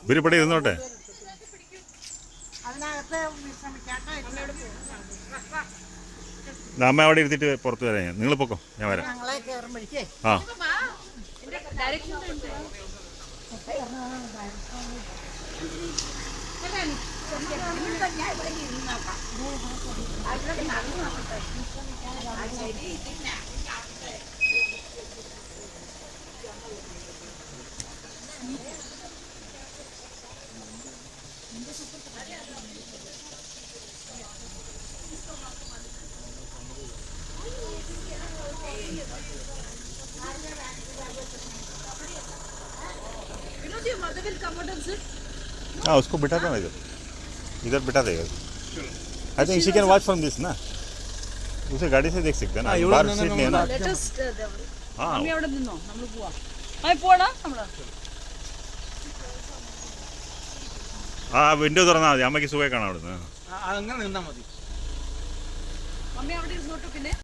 ഇവരിപ്പടി ഇരുന്നോട്ടെ. അമ്മ അവിടെ ഇരുത്തിട്ട് പുറത്ത് വരാം. ഞാൻ നിങ്ങൾ പൊക്കോ, ഞാൻ വരാം. ആ हाँ, उसको बिठा दो ना, इधर बिठा देगा. I think she can watch from this ना. उसे गाड़ी से देख सकते हैं ना. बाहर सीट नहीं है ना. हाँ, ആ വിൻഡോ തുറന്നാൽ മതി. അമ്മയ്ക്ക് സുഖമായി കാണാം അവിടുന്ന്.